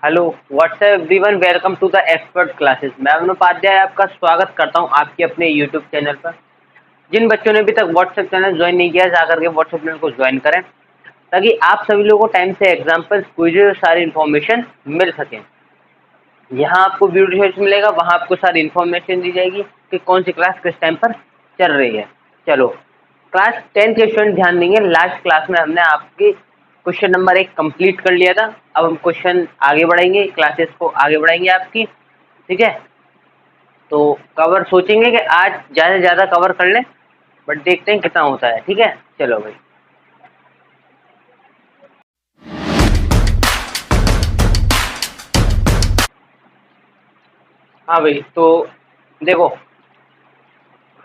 Hello what's up everyone, welcome to the expert classes. मैं अमन उपाध्याय आपका स्वागत करता हूं आपके अपने यूट्यूब चैनल पर। जिन बच्चों ने अभी तक व्हाट्सएप चैनल ज्वाइन नहीं किया, जाकर के व्हाट्सएप चैनल को ज्वाइन करें ताकि आप सभी लोगों को टाइम से एग्जाम्पल्स, क्विज़, सारी इन्फॉर्मेशन मिल सके। यहाँ आपको वीडियो मिलेगा, वहाँ आपको सारी इन्फॉर्मेशन दी जाएगी कि कौन सी क्लास किस टाइम पर चल रही है। चलो, क्लास 10 के स्टूडेंट ध्यान देंगे। लास्ट क्लास में हमने आपकी क्वेश्चन नंबर 1 कंप्लीट कर लिया था। अब हम क्वेश्चन आगे बढ़ाएंगे, क्लासेस को आगे बढ़ाएंगे आपकी, ठीक है। तो कवर सोचेंगे कि आज ज़्यादा से ज़्यादा कवर कर लें, बट देखते हैं कितना होता है, ठीक है। चलो भाई, हाँ भाई, तो देखो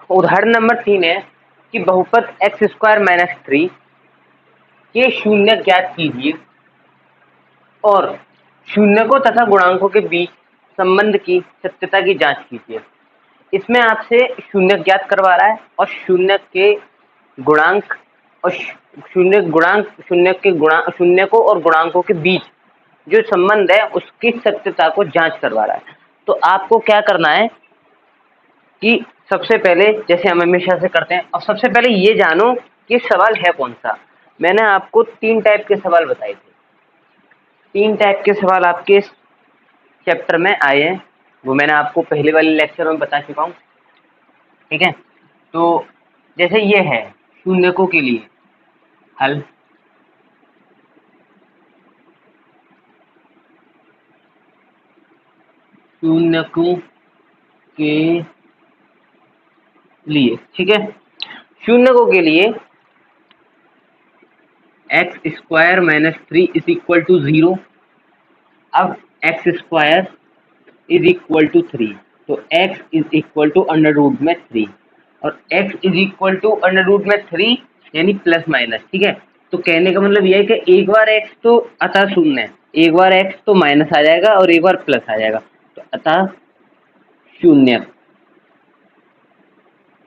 उदाहरण नंबर 3 है कि बहुपद x² - 3 के शून्य ज्ञात कीजिए और शून्यकों तथा गुणांकों के बीच संबंध की सत्यता की जांच कीजिए। इसमें आपसे शून्य ज्ञात करवा रहा है और शून्य के गुणांक और शून्यकों और गुणांकों के बीच जो संबंध है उसकी सत्यता को जांच करवा रहा है। तो आपको क्या करना है कि सबसे पहले, जैसे हम हमेशा से करते हैं, और सबसे पहले ये जानो कि सवाल है कौन सा। मैंने आपको 3 टाइप के सवाल बताए थे। 3 टाइप के सवाल आपके इस चैप्टर में आए हैं, वो मैंने आपको पहले वाले लेक्चर में बता चुका हूँ, ठीक है। तो जैसे ये है शून्यकों के लिए हल, शून्यकों के लिए, ठीक है। शून्यकों के लिए x² - 3 = 0। अब x² = 3, तो x =√3 और x =√3 यानी प्लस माइनस, ठीक है। तो कहने का मतलब यह है कि एक बार x तो अतः शून्य है, एक बार x तो माइनस आ जाएगा और एक बार प्लस आ जाएगा, तो अतः शून्य।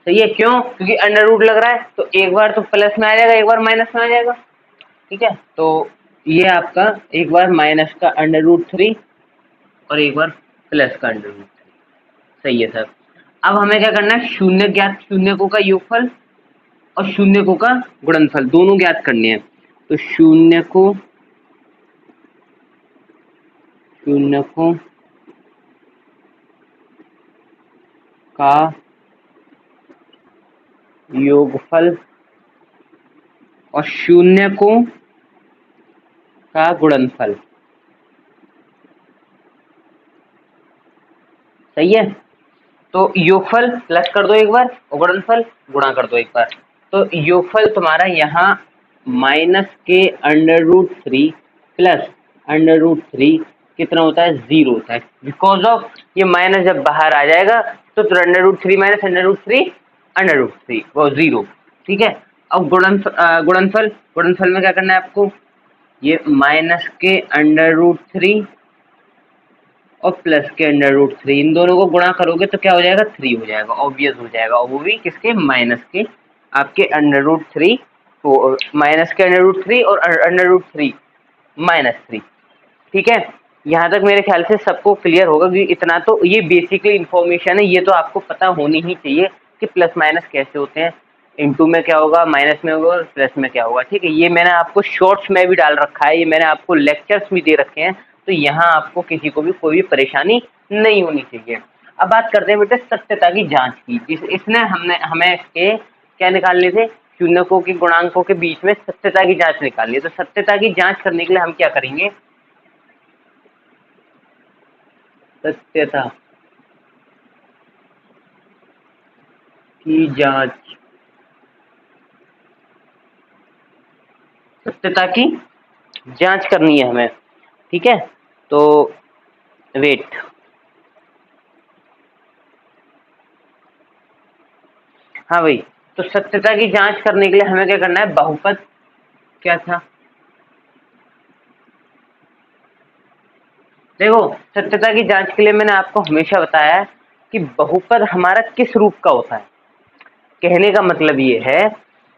सही है, क्यों? क्योंकि अंडर रूट लग रहा है, तो एक बार तो प्लस में आ जाएगा, एक बार माइनस में आ जाएगा, ठीक है। तो ये आपका एक बार माइनस का √3 और एक बार प्लस का √3। सही है सर। अब हमें क्या करना है, शून्य ज्ञात, शून्यकों का योगफल और शून्यकों का गुणनफल दोनों ज्ञात करने हैं। तो शून्यकों का योगफल और शून्यकों का गुणनफल। सही है। तो योगफल प्लस कर दो एक बार और गुणनफल गुणा कर दो एक बार। तो योगफल तुम्हारा यहाँ माइनस के √3 प्लस √3 कितना होता है, 0 होता है। बिकॉज ऑफ ये माइनस जब बाहर आ जाएगा तो √3 - √3 वो 0, ठीक है। अब गुणनफल में क्या करना है आपको, ये माइनस के √3 और प्लस के √3 इन दोनों को गुणा करोगे तो क्या हो जाएगा, 3 हो जाएगा, ऑब्वियस हो जाएगा। और वो भी किसके, माइनस के, आपके √3 को, माइनस के √3 और √3 -3, ठीक है। यहाँ तक मेरे ख्याल से सबको क्लियर होगा कि इतना तो ये बेसिकली इन्फॉर्मेशन है, ये तो आपको पता होनी ही चाहिए कि प्लस माइनस कैसे होते हैं, इनटू में क्या होगा, माइनस में होगा और प्लस में क्या होगा, ठीक है। ये मैंने आपको शॉर्ट्स में भी डाल रखा है, ये मैंने आपको लेक्चर्स भी दे रखे हैं, तो यहाँ आपको किसी को भी कोई भी परेशानी नहीं होनी चाहिए। अब बात करते हैं बेटे सत्यता की जांच की। इसने हमें इसके क्या निकालने थे, शून्यकों के गुणांकों के बीच में सत्यता की जांच निकालनी है। तो सत्यता की जांच करने के लिए हम क्या करेंगे, सत्यता की जांच, सत्यता की जांच करनी है हमें, ठीक है। तो वेट, हाँ भाई, तो सत्यता की जांच करने के लिए हमें क्या करना है, बहुपद क्या था, देखो सत्यता की जांच के लिए मैंने आपको हमेशा बताया है कि बहुपद हमारा किस रूप का होता है। कहने का मतलब ये है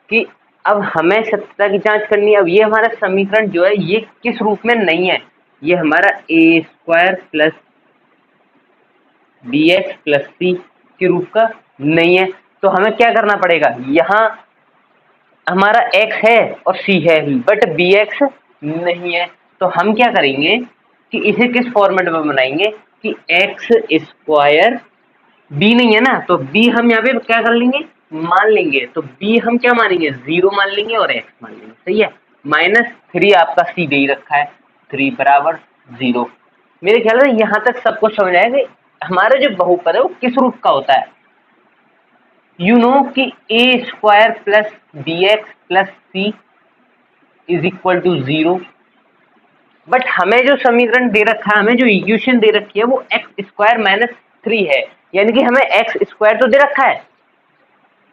कि अब हमें सत्यता की जांच करनी है। अब ये हमारा समीकरण जो है ये किस रूप में नहीं है, ये हमारा a square plus b x plus c के रूप का नहीं है। तो हमें क्या करना पड़ेगा, यहाँ हमारा x है और c है बट bx नहीं है। तो हम क्या करेंगे कि इसे किस फॉर्मेट में बनाएंगे कि x स्क्वायर b नहीं है ना, तो b हम यहाँ पे क्या कर लेंगे, मान लेंगे। तो b हम क्या मानेंगे, 0 मान लेंगे और x मान लेंगे, सही है। -3 आपका c दे ही रखा है, 3 बराबर 0। मेरे ख्याल में यहाँ तक सबको समझ आएगा कि हमारा जो बहुपद है वो किस रूप का होता है। यू नो कि a square plus b x plus c is equal to 0, but हमें जो समीकरण दे रखा है, हमें जो इक्वेशन दे रखी है वो एक्स स्क्वायर -3 है, यानी कि हमें एक्स स्क्वायर तो दे रखा है,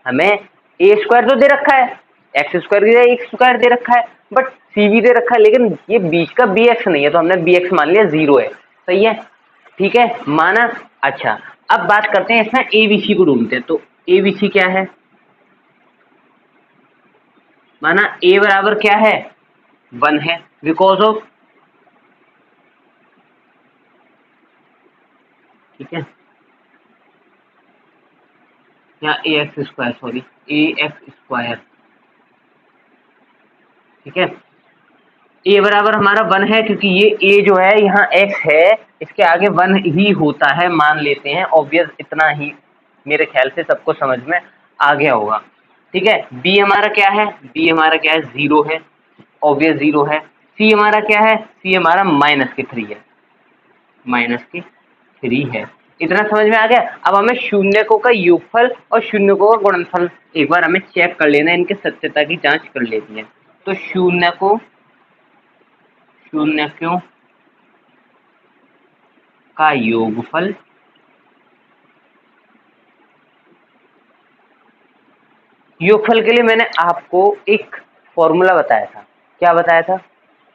हमें ए स्क्वायर तो दे रखा है, एक्स स्क्वायर दे रखा है, बट सी भी दे रखा है, लेकिन ये बीच का बी एक्स नहीं है, तो हमने बी एक्स मान लिया 0 है, सही है, ठीक है, माना। अच्छा, अब बात करते हैं इसमें एबीसी को ढूंढते हैं। तो एबीसी क्या है, माना ए बराबर क्या है, 1 है, बिकॉज ऑफ, ठीक है, या ए एक्स स्क्वायर, सॉरी ए एक्स स्क्वायर, ठीक है। ए बराबर हमारा 1 है क्योंकि ये ए जो है यहाँ x है, इसके आगे 1 ही होता है, मान लेते हैं, ऑब्वियस, इतना ही मेरे ख्याल से सबको समझ में आ गया होगा, ठीक है। बी हमारा क्या है, बी हमारा क्या है, 0 है, ऑब्वियस 0 है। सी हमारा क्या है, सी हमारा -3 है, -3 है, इतना समझ में आ गया। अब हमें शून्यकों का योगफल और शून्यकों का गुणनफल एक बार हमें चेक कर लेना है, इनके सत्यता की जांच कर लेनी है। तो शून्यकों का योगफल के लिए मैंने आपको एक फॉर्मूला बताया था, क्या बताया था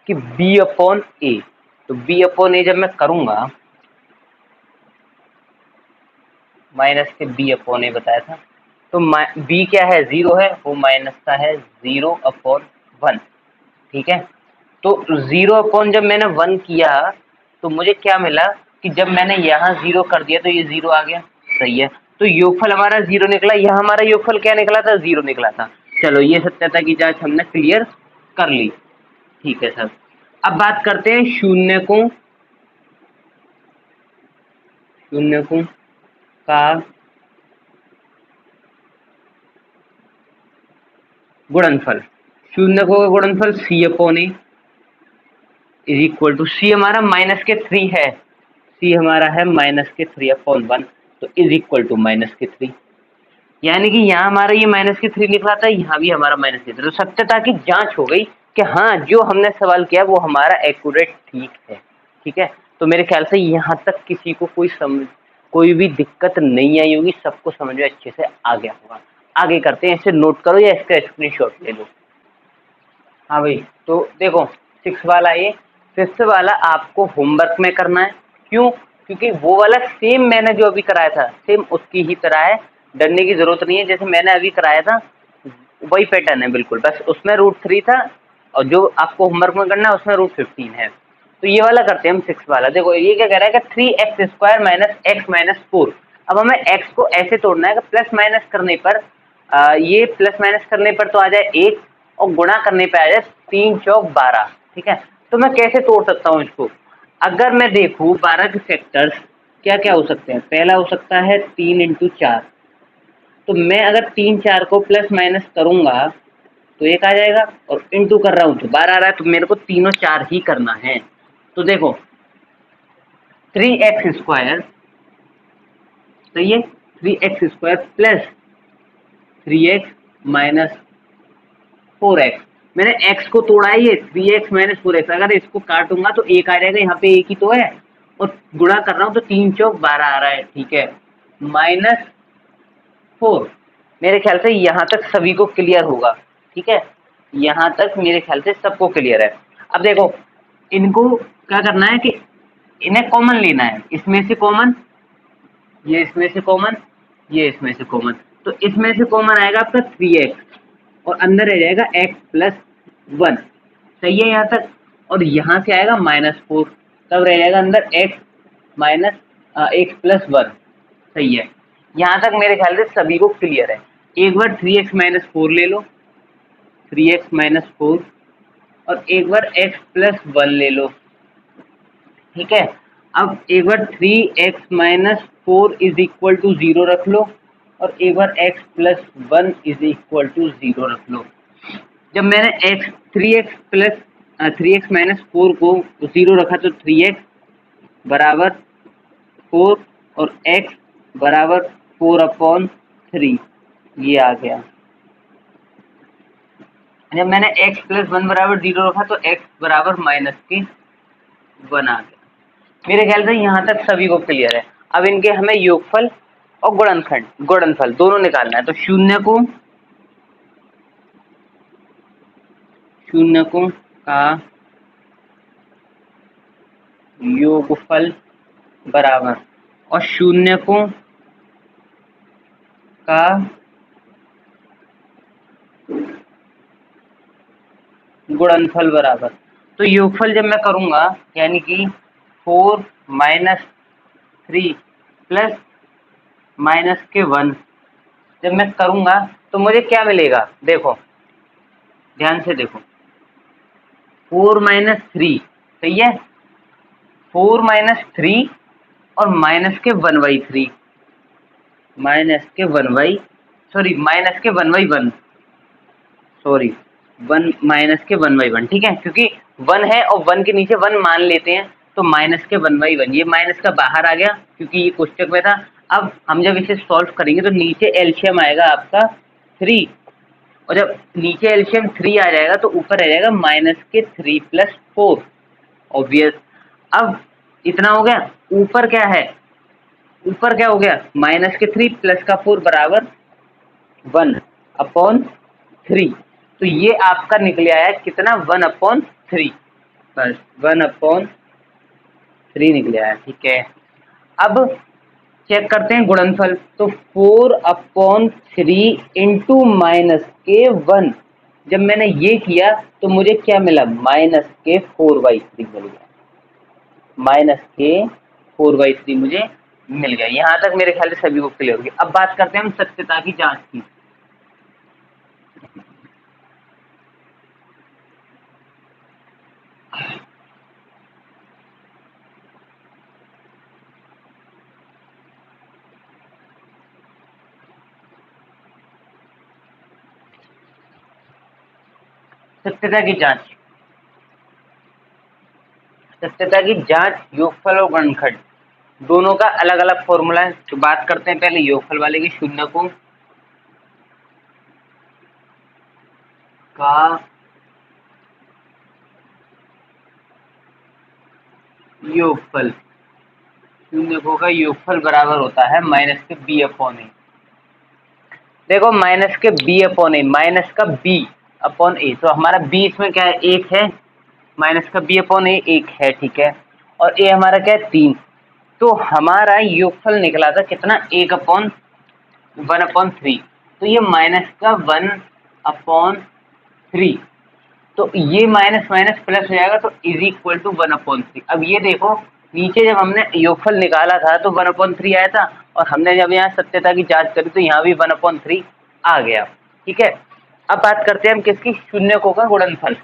कि b/a। तो b/a जब मैं करूंगा, माइनस के b/a बताया था, तो b क्या है, 0 है, वो माइनस का है 0/1, ठीक है। तो 0 जब मैंने 1 किया तो मुझे क्या मिला कि जब मैंने यहाँ 0 कर दिया तो ये 0 आ गया, सही है। तो योगफल हमारा 0 निकला, यहाँ हमारा योगफल क्या निकला था, 0 निकला था। चलो, ये सत्यता की जांच हमने क्लियर कर ली, ठीक है सर। अब बात करते हैं शून्यकों का गुणनफल। शून्यकों का गुणनफल c/a इज इक्वल टू, सी हमारा -3 है, सी हमारा है -3/1, तो इज इक्वल टू -3, यानी कि यहाँ हमारा ये -3 निकला था, यहाँ भी हमारा -3। तो सत्यता की जांच हो गई कि हाँ, जो हमने सवाल किया वो हमारा एक्यूरेट ठीक है, ठीक है। तो मेरे ख्याल से यहाँ तक किसी को कोई भी दिक्कत नहीं आई होगी, सबको समझ में अच्छे से आ गया होगा। आगे करते हैं, इसे नोट करो या इसका स्क्रीनशॉट ले लो। हाँ भाई, तो देखो 6 वाला, ये 5th वाला आपको होमवर्क में करना है। क्यों? क्योंकि वो वाला सेम मैंने जो अभी कराया था, सेम उसकी ही तरह है, डरने की जरूरत नहीं है। जैसे मैंने अभी कराया था वही पैटर्न है बिल्कुल, बस उसमें √3 था और जो आपको होमवर्क में करना है उसमें √15 है। तो ये वाला करते हैं हम 6 वाला। देखो ये क्या कह रहा है कि 3x² - x - 4। अब हमें x को ऐसे तोड़ना है कि प्लस माइनस करने पर ये प्लस माइनस करने पर तो आ जाए 1 और गुणा करने पे आ जाए 3 चौक 12, ठीक है। तो मैं कैसे तोड़ सकता हूँ इसको? अगर मैं देखूँ 12 के फैक्टर्स क्या क्या हो सकते हैं। पहला हो सकता है 3 × 4, तो मैं अगर 3 4 को प्लस माइनस करूंगा तो 1 आ जाएगा, और इंटू कर रहा हूँ तो 12 आ रहा है, तो मेरे को तीनों 4 ही करना है। तो देखो 3x² सही है, 3x² प्लस 3x - 4x। मैंने x को तोड़ा है, ये 3x - 4x। अगर इसको काटूंगा तो 1 आ जाएगा, यहाँ पे 1 ही तो है, और गुणा कर रहा हूँ तो 3 चौक 12 आ रहा है, ठीक है, -4। मेरे ख्याल से यहाँ तक सभी को क्लियर होगा, ठीक है, यहाँ तक मेरे ख्याल से सबको क्लियर है। अब देखो इनको क्या करना है कि इन्हें कॉमन लेना है, इसमें से कॉमन, ये इसमें से कॉमन, ये इसमें से कॉमन। तो इसमें से कॉमन आएगा आपका 3x और अंदर रह जाएगा x + 1, सही है यहाँ तक। और यहाँ से आएगा -4, तब रह जाएगा अंदर x माइनस x प्लस 1। सही है, यहाँ तक मेरे ख्याल से सभी को क्लियर है। एक बार 3x माइनस 4 ले लो, 3x माइनस 4, और एक बार x प्लस 1 ले लो। ठीक है, अब एक बार 3x minus 4 is equal to 0 रख लो, और एक बार x plus 1 is equal to 0 रख लो। जब मैंने 3x माइनस 4 को 0 रखा तो 3x बराबर 4 और x बराबर 4/3 ये आ गया। जब मैंने x प्लस 1 बराबर 0 रखा तो x बराबर -1 आ गया। मेरे ख्याल से यहाँ तक सभी को क्लियर है। अब इनके हमें योगफल और गुणनफल दोनों निकालना है। तो शून्यकों का योगफल बराबर और शून्यकों का गुणनफल बराबर। तो योगफल जब मैं करूंगा यानी कि 4 माइनस 3 प्लस -1 जब मैं करूंगा तो मुझे क्या मिलेगा, देखो ध्यान से देखो, 4 माइनस 3, सही है, 4 माइनस 3 और माइनस के 1/3, माइनस के 1/1, सॉरी 1 माइनस के 1/1। ठीक है, क्योंकि 1 है और 1 के नीचे 1 मान लेते हैं तो माइनस के 1/1, ये माइनस का बाहर आ गया क्योंकि ये कोष्टक में था। अब हम जब इसे सॉल्व करेंगे तो नीचे एलसीएम आएगा आपका 3, और जब नीचे एलसीएम 3 आ जाएगा तो ऊपर रह जाएगा माइनस के 3 प्लस 4, ऑब्वियस। अब इतना हो गया, ऊपर क्या है, ऊपर क्या हो गया, माइनस के 3 प्लस का 4 बराबर 1/3। तो ये आपका निकले आया कितना, 1/3, बस 1/3 निकले आया। ठीक है, अब चेक करते हैं गुणनफल। तो 4/3 इंटू -1, जब मैंने ये किया तो मुझे क्या मिला, -4/3 मिल गया, -4/3 मुझे मिल गया। यहाँ तक मेरे ख्याल से सभी को क्लियर होगी। अब बात करते हैं हम सत्यता की जांच की। सत्यता की जांच योगफल और गुणनखंड दोनों का अलग अलग फॉर्मूला है। तो बात करते हैं पहले योगफल वाले की, शून्यकों का योगफल, शून्यकों का योगफल बराबर होता है माइनस के b/a। देखो माइनस के b/a, माइनस का b/a, तो हमारा b इसमें क्या है, 1 है, माइनस का b/a 1 है, ठीक है, और a हमारा क्या है, 3। तो हमारा योगफल निकला था कितना, 1/3। तो ये माइनस का 1/3, तो ये माइनस माइनस प्लस हो जाएगा तो इज इक्वल टू 1/3। अब ये देखो नीचे जब हमने योगफल निकाला था तो 1/3 आया था, और हमने जब यहाँ सत्यता की जांच करी तो यहाँ भी 1/3 आ गया। ठीक है, अब बात करते हैं हम किसकी, शून्यकों का गुणनफल।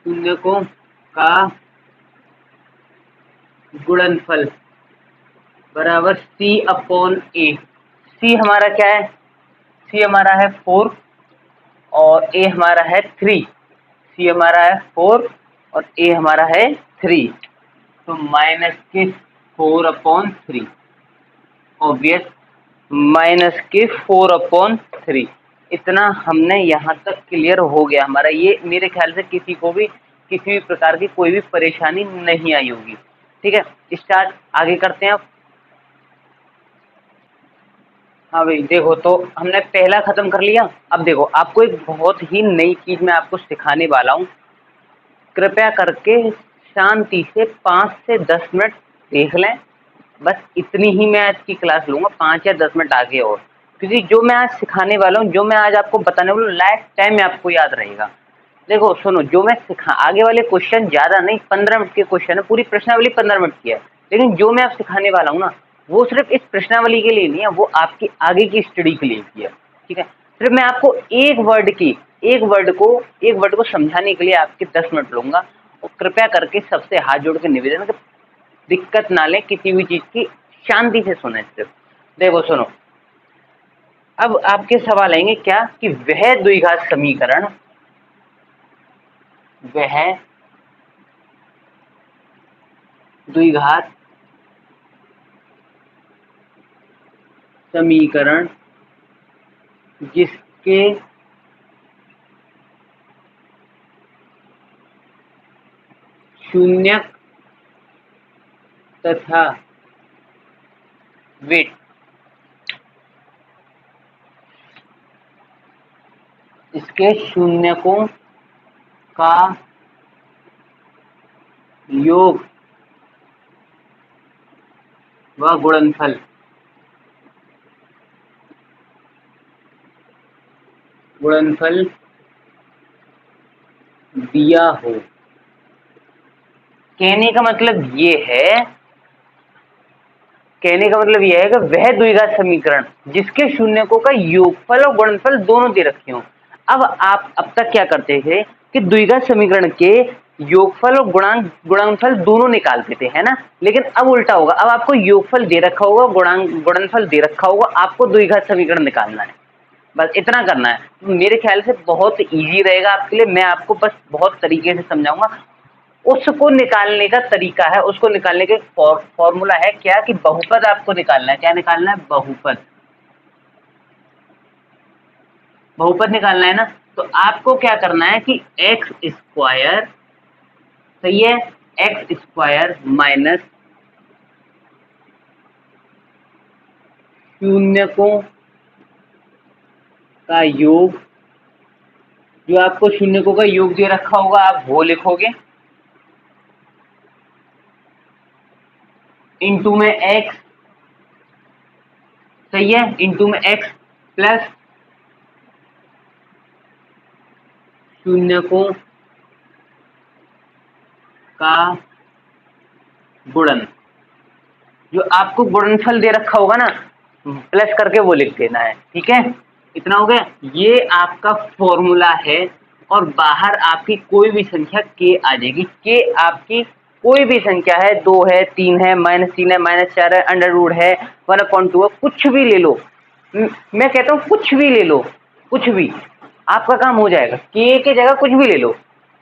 शून्यकों का गुणनफल बराबर c/a। c हमारा क्या है, c हमारा है 4 और a हमारा है 3, c हमारा है 4 और a हमारा है 3, तो माइनस के 4/3, ऑब्वियस माइनस के 4/3। इतना हमने यहाँ तक क्लियर हो गया हमारा। ये मेरे ख्याल से किसी को भी किसी भी प्रकार की कोई भी परेशानी नहीं आई होगी। ठीक है, स्टार्ट आगे करते हैं आप। हाँ भाई देखो, तो हमने पहला खत्म कर लिया। अब देखो आपको एक बहुत ही नई चीज मैं आपको सिखाने वाला हूँ, कृपया करके शांति से 5 से 10 मिनट देख लें। बस इतनी ही मैं आज की क्लास लूँगा, 5 या 10 मिनट आगे और, क्योंकि जो मैं आज सिखाने वाला हूँ, जो मैं आज आपको बताने वाला हूँ, लाइफ टाइम में आपको याद रहेगा। देखो सुनो, जो मैं सिखा आगे वाले क्वेश्चन ज्यादा नहीं, 15 मिनट के क्वेश्चन है, पूरी प्रश्नावली 15 मिनट की है, लेकिन जो मैं आप सिखाने वाला हूँ ना वो सिर्फ इस प्रश्नावली के लिए नहीं है, वो आपकी आगे की स्टडी के लिए की है। ठीक है, सिर्फ मैं आपको एक वर्ड को समझाने के लिए आपके 10 मिनट लूंगा, और कृपया करके सबसे हाथ जोड़ के निवेदन है, दिक्कत ना लें किसी भी चीज की, शांति से सुने सिर्फ। देखो सुनो, अब आपके सवाल आएंगे क्या कि वह द्विघात समीकरण, वह द्विघात समीकरण जिसके शून्यक तथा वेट इसके शून्यकों का योग व गुणनफल दिया हो। कहने का मतलब ये है, कहने का मतलब यह है कि वह द्विघात समीकरण जिसके शून्यकों का योगफल और गुणनफल दोनों दे रखे हों। अब आप अब तक क्या करते थे कि द्विघात समीकरण के योगफल और गुणनफल दोनों निकालते थे, है ना, लेकिन अब उल्टा होगा, अब आपको योगफल दे रखा होगा, गुणनफल दे रखा होगा, आपको द्विघात समीकरण निकालना है, बस इतना करना है। मेरे ख्याल से बहुत इजी रहेगा आपके लिए, मैं आपको बस बहुत तरीके से समझाऊंगा। उसको निकालने का तरीका है, उसको निकालने के फॉर्मूला है क्या कि बहुपद आपको निकालना है। क्या निकालना है? बहुपद, बहुपद निकालना है ना। तो आपको क्या करना है कि एक्स स्क्वायर, सही है, एक्स स्क्वायर माइनस शून्यकों का योग, जो आपको शून्यकों का योग दे रखा होगा आप वो लिखोगे, इंटू में एक्स, सही है, इंटू में एक्स प्लस शून्यकों का गुणन, जो आपको गुणनफल दे रखा होगा ना प्लस करके वो लिख देना है। ठीक है, इतना हो गया, ये आपका फॉर्मूला है। और बाहर आपकी कोई भी संख्या के आ जाएगी, के आपकी कोई भी संख्या है, 2 है, 3 है, -3 है, -4 है, अंडर रूट है, 1/2 है, कुछ भी ले लो। मैं कहता हूँ कुछ भी ले लो, कुछ भी, आपका काम हो जाएगा। के जगह कुछ भी ले लो,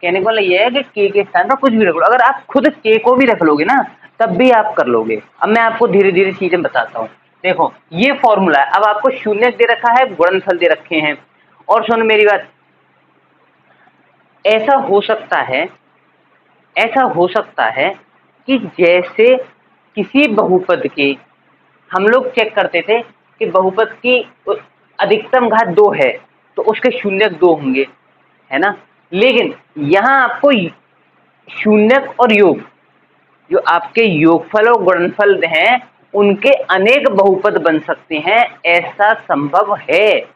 कहने का मतलब यह है कि के स्थान पर कुछ भी रख लो। अगर आप खुद के को भी रख लोगे ना तब भी आप कर लोगे। अब मैं आपको धीरे धीरे चीजें बताता हूँ। देखो ये फॉर्मूला है, अब आपको शून्य दे रखा है, गुणनफल दे रखे हैं। और सुनो मेरी बात, ऐसा हो सकता है, ऐसा हो सकता है कि जैसे किसी बहुपद के हम लोग चेक करते थे कि बहुपद की अधिकतम घात 2 है तो उसके शून्यक 2 होंगे, है ना, लेकिन यहाँ आपको शून्यक और योग, जो आपके योगफल और गुणनफल हैं उनके अनेक बहुपद बन सकते हैं, ऐसा संभव है।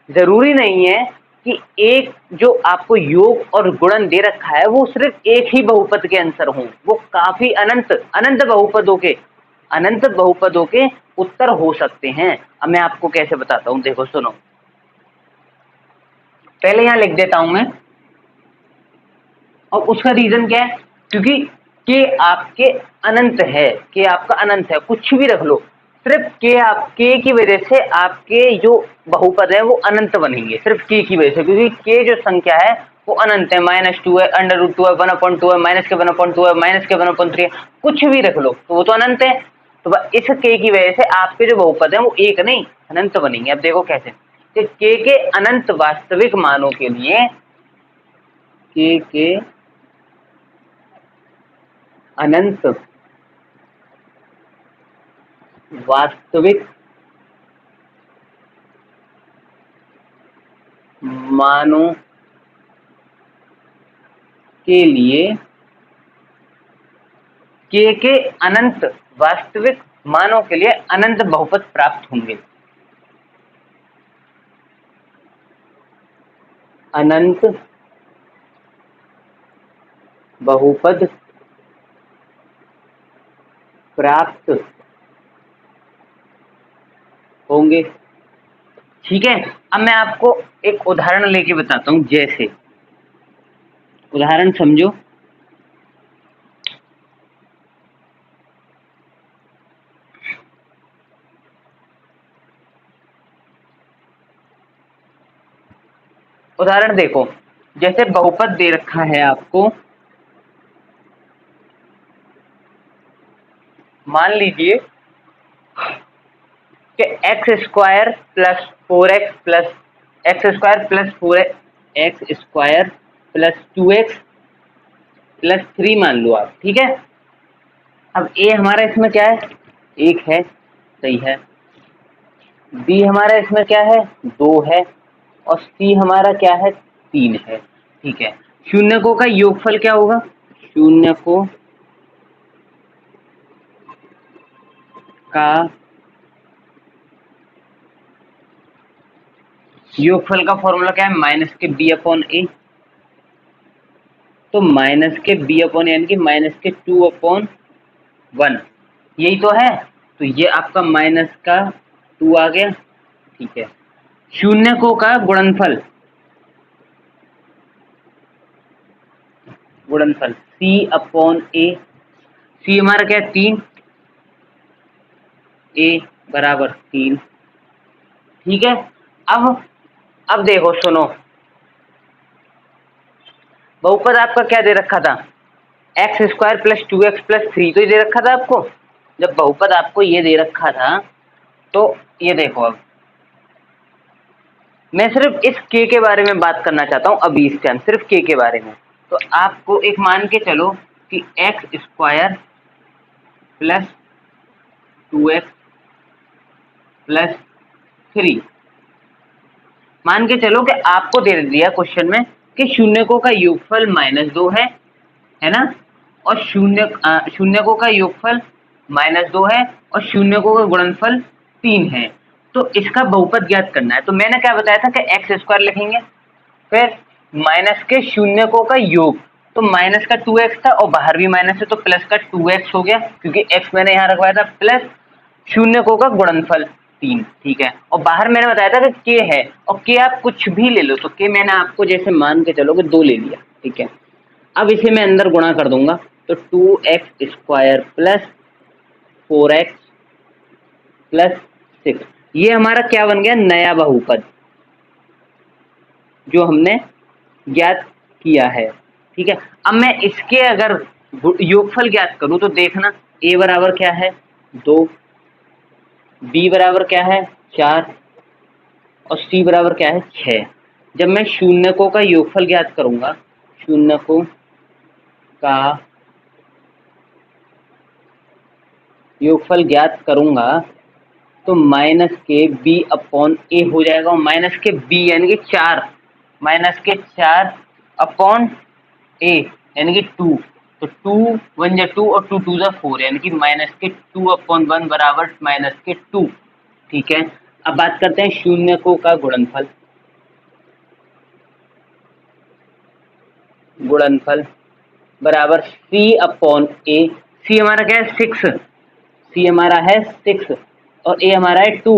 जरूरी नहीं है कि एक जो आपको योग और गुणन दे रखा है वो सिर्फ एक ही बहुपद के आंसर हों, वो काफी अनंत अनंत बहुपदों के उत्तर हो सकते हैं। अब मैं आपको कैसे बताता हूं, देखो सुनो, पहले यहां लिख देता हूं मैं, और उसका रीजन क्या है, क्योंकि के आपके अनंत है, के आपका अनंत है, कुछ भी रख लो, सिर्फ के की वजह से आपके जो बहुपद है वो अनंत बनेंगे, सिर्फ के की वजह से, क्योंकि के जो संख्या है वो अनंत है, -2 है, √2 है, 1/2 है, -1/2 है, -1/3 है, कुछ भी रख लो तो वो तो अनंत है। तो इस के की वजह से आपके जो बहुपद है वो एक नहीं अनंत बनेंगे। अब देखो कैसे, के अनंत वास्तविक मानों के लिए, के अनंत वास्तविक मानों के लिए, के अनंत वास्तविक मानों के लिए अनंत बहुपद प्राप्त होंगे। अनंत बहुपद प्राप्त होंगे। ठीक है, अब मैं आपको एक उदाहरण लेके बताता हूं, जैसे उदाहरण समझो। उदाहरण देखो, जैसे बहुपद दे रखा है आपको, मान लीजिए कि x square plus 4x plus x square plus 4x square plus 2x plus 3 मान लो आप। ठीक है, अब ए हमारा इसमें क्या है, 1 है, सही है। बी हमारा इसमें क्या है, 2 है। और सी हमारा क्या है, 3 है। ठीक है, शून्यकों का योगफल क्या होगा, शून्यकों का योगफल का फॉर्मूला क्या है, माइनस के बी अपॉन ए। तो माइनस के बी अपॉन यानी कि माइनस के 2/1, यही तो है। तो ये आपका माइनस का 2 आ गया। ठीक है, शून्यकों का गुणनफल, गुणनफल सी अपॉन ए। सी हमारा क्या है, 3, ए बराबर 3। ठीक है, अब देखो सुनो, बहुपद आपका क्या दे रखा था, x square plus 2x plus 3, तो ये दे रखा था आपको। जब बहुपद आपको ये दे रखा था, तो ये देखो, अब मैं सिर्फ इस k के बारे में बात करना चाहता हूं अभी, इस टाइम सिर्फ k के बारे में। तो आपको एक मान के चलो कि x square plus 2x plus 3, मान के चलो कि आपको दे दिया क्वेश्चन में कि शून्यकों का योगफल -2 है ना, और शून्यकों का योगफल -2 है, और शून्यकों का गुणनफल 3 है। तो इसका बहुपद ज्ञात करना है। तो मैंने क्या बताया था कि एक्स स्क्वायर लिखेंगे, फिर माइनस के शून्यकों का योग, तो माइनस का 2x था और बाहर भी माइनस है, तो प्लस का 2x हो गया, क्योंकि x मैंने यहाँ रखवाया था, प्लस शून्यकों का गुणनफल 3। ठीक है, और बाहर मैंने बताया था कि k है, और k आप कुछ भी ले लो, तो k मैंने आपको जैसे मान के चलो कि 2 ले लिया। ठीक है, अब इसे मैं अंदर गुणा कर दूंगा, तो 2x square plus 4x plus 6, ये हमारा क्या बन गया, नया बहुपद जो हमने ज्ञात किया है। ठीक है, अब मैं इसके अगर योगफल ज्ञात करूं, तो देखना a बराबर क्या है, 2, b बराबर क्या है, 4, और c बराबर क्या है, 6। जब मैं शून्यकों का योगफल ज्ञात करूंगा, शून्यकों का योगफल ज्ञात करूंगा, तो माइनस के b अपॉन ए हो जाएगा, और माइनस के b यानी कि 4, माइनस के 4 अपॉन ए यानी कि 2, तो 2 1 जा 2 और 2 2 जा 4, यानी कि माइनस के 2/1 बराबर माइनस के 2। ठीक है, अब बात करते हैं शून्यकों का गुणनफल। गुणनफल बराबर c अपॉन ए। सी हमारा क्या है, 6, सी हमारा है 6, और ए हमारा है 2,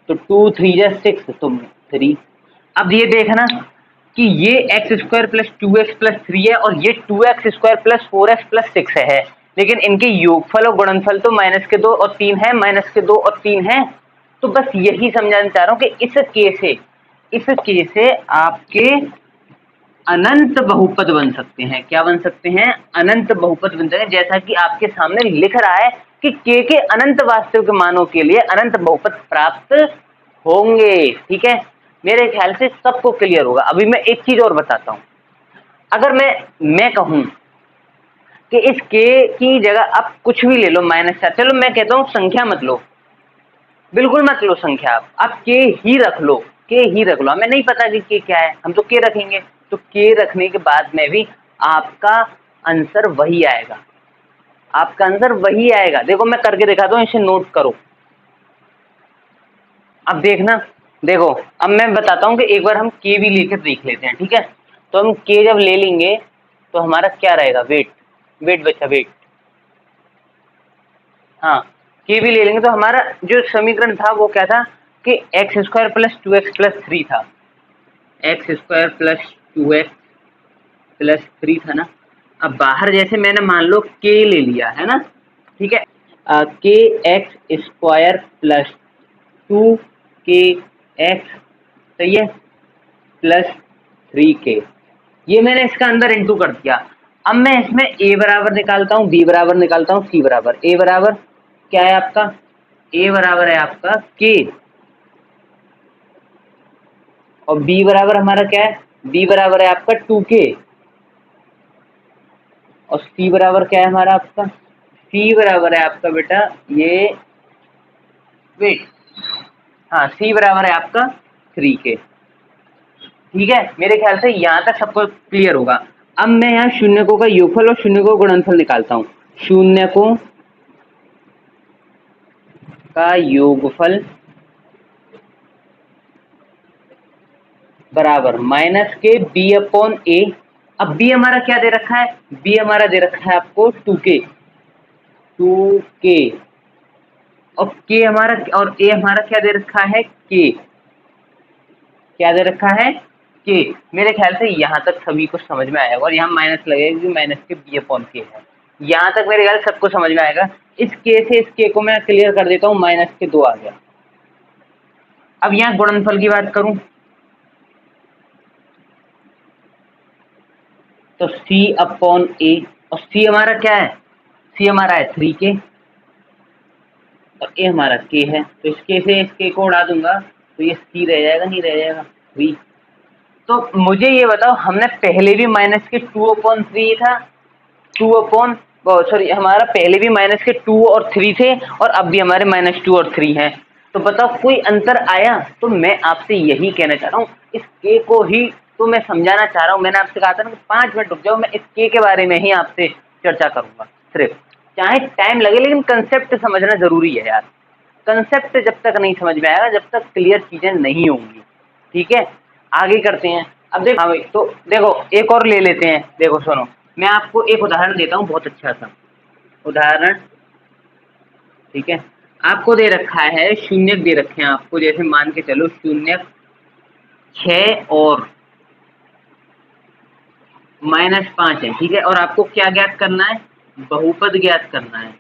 तो 2 3 जा 6, तो 3। अब ये देखना कि ये x square plus 2x plus 3 है, और ये 2x square plus 4x plus 6 है, लेकिन इनके योगफल और गुणनफल तो माइनस के 2 और 3 है, माइनस के 2 और 3 है। तो बस यही समझाना चाह रहा हूं कि इस केस से आपके अनंत बहुपद बन सकते हैं। क्या बन सकते हैं, अनंत बहुपद बन सकते हैं, जैसा कि आपके सामने लिख रहा है कि k के अनंत वास्तविक मानों के लिए अनंत बहुपद प्राप्त होंगे। ठीक है, मेरे ख्याल से सबको क्लियर होगा। अभी मैं एक चीज और बताता हूं, अगर मैं कहूं कि इस k की जगह आप कुछ भी ले लो, -4, चलो मैं कहता हूं संख्या मत लो, बिल्कुल मत लो संख्या, आप k ही रख लो, k ही रख लो। हमें नहीं पता कि k क्या है, हम तो k रखेंगे। तो k रखने के बाद में भी आपका आंसर वही आएगा, आपका आंसर वही आएगा। देखो मैं करके दिखाता हूं, इसे नोट करो। अब देखना, देखो अब मैं बताता हूं कि एक बार हम k भी लेकर देख लेते हैं। ठीक है, तो हम k जब ले लेंगे, तो हमारा क्या रहेगा, वेट, वेट बचा वेट, हाँ के भी ले लेंगे तो हमारा जो समीकरण था वो क्या था कि एक्स स्क्वायर प्लस 2x+3 था, एक्स स्क्वायर प्लस 2x+3 था ना। अब बाहर जैसे मैंने मान लो के ले लिया है ना, ठीक है, के एक्स स्क्वायर प्लस 2 के एक्स, सही है, प्लस 3 के, ये मैंने इसका अंदर इंटू कर दिया। अब मैं इसमें a बराबर निकालता हूँ, b बराबर निकालता हूँ, c बराबर, a बराबर क्या है आपका, a बराबर है आपका k, और b बराबर हमारा क्या है, b बराबर है आपका 2k, और c बराबर क्या है हमारा आपका, c बराबर है आपका बेटा ये, वेट, हाँ c बराबर है आपका 3k। ठीक है, मेरे ख्याल से यहाँ तक सबको क्लियर होगा। अब मैं यहाँ शून्यकों का योगफल और शून्यकों का गुणनफल निकालता हूँ। शून्यकों का योगफल बराबर माइनस के b/a। अब b हमारा क्या दे रखा है, b हमारा दे रखा है आपको 2k, 2k, और k हमारा, और a हमारा क्या दे रखा है, k, क्या दे रखा है, k। मेरे ख्याल से यहाँ तक सभी को समझ में आएगा, और यहाँ माइनस लगेगा क्योंकि माइनस के b/k है। यहाँ तक मेरे ख्याल सबको समझ में आएगा। इस k से इस k को मैं क्लियर कर देता हूँ, -2 आ गया। अब यहाँ गुणनफल की बात करूं तो c/a, और c हमारा क्या है, c हमारा है 3k, और a हमारा k है, तो इस k से इस k को उड़ा दूंगा तो ये c रह जाएगा, नहीं रह जाएगा 3। तो मुझे ये बताओ, हमने पहले भी माइनस के 2/3 था, 2 सॉरी, हमारा पहले भी माइनस के 2 और 3 थे, और अब भी हमारे -2 और 3 हैं, तो बताओ कोई अंतर आया। तो मैं आपसे यही कहना चाह रहा हूँ, इस के को ही तो मैं समझाना चाह रहा हूँ। मैंने आपसे कहा था ना कि 5 मिनट रुक जाओ, मैं इस के बारे में ही आपसे चर्चा करूंगा सिर्फ, चाहे टाइम लगे, लेकिन कंसेप्ट समझना जरूरी है यार। कंसेप्ट जब तक नहीं समझ में आएगा, जब तक क्लियर चीजें नहीं होंगी, ठीक है। आगे करते हैं। अब देखो, हाँ भाई, तो देखो एक और ले लेते हैं। देखो सुनो, मैं आपको एक उदाहरण देता हूँ, बहुत अच्छा सा उदाहरण, ठीक है। आपको दे रखा है, शून्यक दे रखे हैं आपको, जैसे मान के चलो शून्यक 6 और -5 है, ठीक है, और आपको क्या ज्ञात करना है, बहुपद ज्ञात करना है।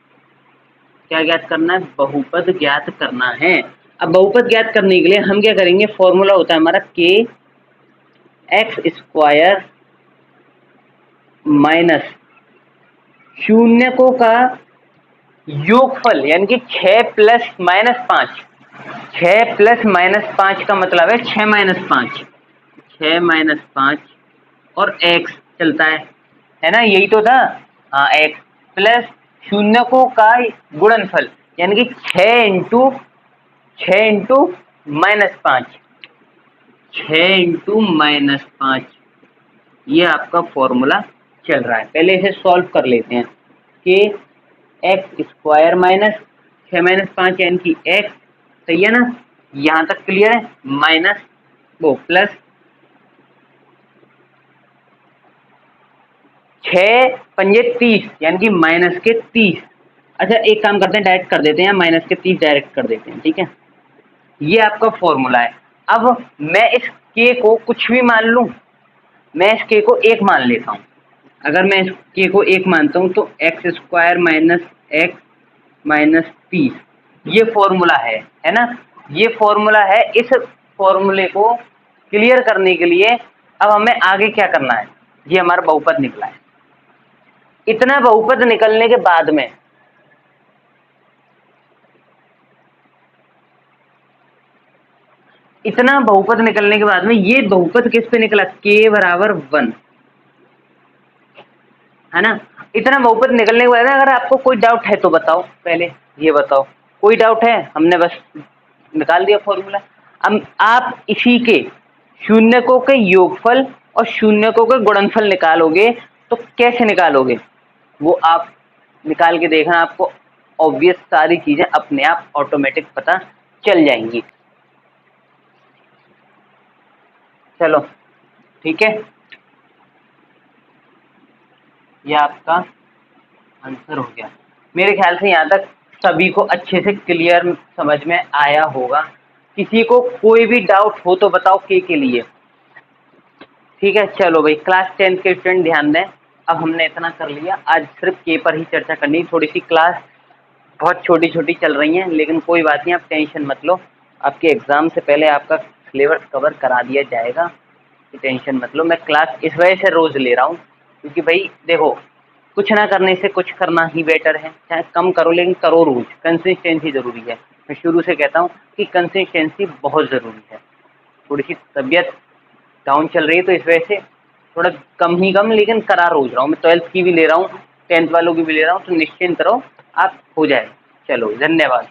क्या ज्ञात करना है, बहुपद ज्ञात करना है। अब बहुपद ज्ञात करने के लिए हम क्या करेंगे, फॉर्मूला होता है हमारा के एक्स स्क्वायर माइनस शून्यकों का योगफल, यानी कि 6 प्लस -5, 6 प्लस -5 का मतलब है 6 - 5, 6 - 5 और x चलता है ना, यही तो था, हाँ x प्लस शून्यकों का गुणनफल, यानी कि 6 × -5, 6 × ये आपका फॉर्मूला चल रहा है। पहले इसे सॉल्व कर लेते हैं कि एक्स स्क्वायर माइनस 6 - 5 यानी कि x, सही है ना, यहाँ तक क्लियर है, माइनस वो प्लस 6×5 = 30 यानी कि -30। अच्छा एक काम करते हैं, डायरेक्ट कर देते हैं, -30 डायरेक्ट कर देते हैं, ठीक है। ये आपका फॉर्मूला है। अब मैं इस k को कुछ भी मान लूं, मैं इस k को 1 मान लेता हूं। अगर मैं इस k को 1 मानता हूं तो x square minus x minus 30, ये फॉर्मूला है ना, ये फॉर्मूला है। इस फॉर्मूले को क्लियर करने के लिए अब हमें आगे क्या करना है, ये हमारा बहुपद निकला है। इतना बहुपद निकलने के बाद में ये बहुपद किस पे निकला, k बराबर 1, है ना। इतना बहुपद निकलने के बाद अगर आपको कोई डाउट है तो बताओ, पहले ये बताओ, कोई डाउट है, हमने बस निकाल दिया फॉर्मूला। अब आप इसी के शून्यकों के योगफल और शून्यकों के गुणनफल निकालोगे, तो कैसे निकालोगे वो आप निकाल के देखना, आपको ऑब्वियस सारी चीजें अपने आप ऑटोमेटिक पता चल जाएंगी। चलो ठीक है। ये आपका आंसर हो गया। मेरे ख्याल से यहाँ तक सभी को अच्छे से क्लियर समझ में आया होगा। किसी को कोई भी डाउट हो तो बताओ के लिए। ठीक है, चलो भाई क्लास 10 के स्टूडेंट ध्यान दें। अब हमने इतना कर लिया, आज सिर्फ के पर ही चर्चा करनी। थोड़ी सी क्लास बहुत छोटी छोटी चल रही हैं, लेकिन कोई बात नहीं, आप टेंशन मत लो। आपके एग्ज़ाम से पहले आपका सिलेबस कवर करा दिया जाएगा, टेंशन मत लो। मैं क्लास इस वजह से रोज़ ले रहा हूँ क्योंकि भाई देखो, कुछ ना करने से कुछ करना ही बेटर है। चाहे कम करो लेकिन करो रोज़। कंसिस्टेंसी ज़रूरी है। मैं शुरू से कहता हूँ कि कंसिस्टेंसी बहुत ज़रूरी है। थोड़ी सी तबीयत डाउन चल रही है तो इस वजह से थोड़ा कम लेकिन करा रोज़ रहा हूँ। मैं 12th की भी ले रहा हूँ, 10th वालों की भी ले रहा हूँ, तो निश्चिंत रहो, आप हो जाए। चलो धन्यवाद।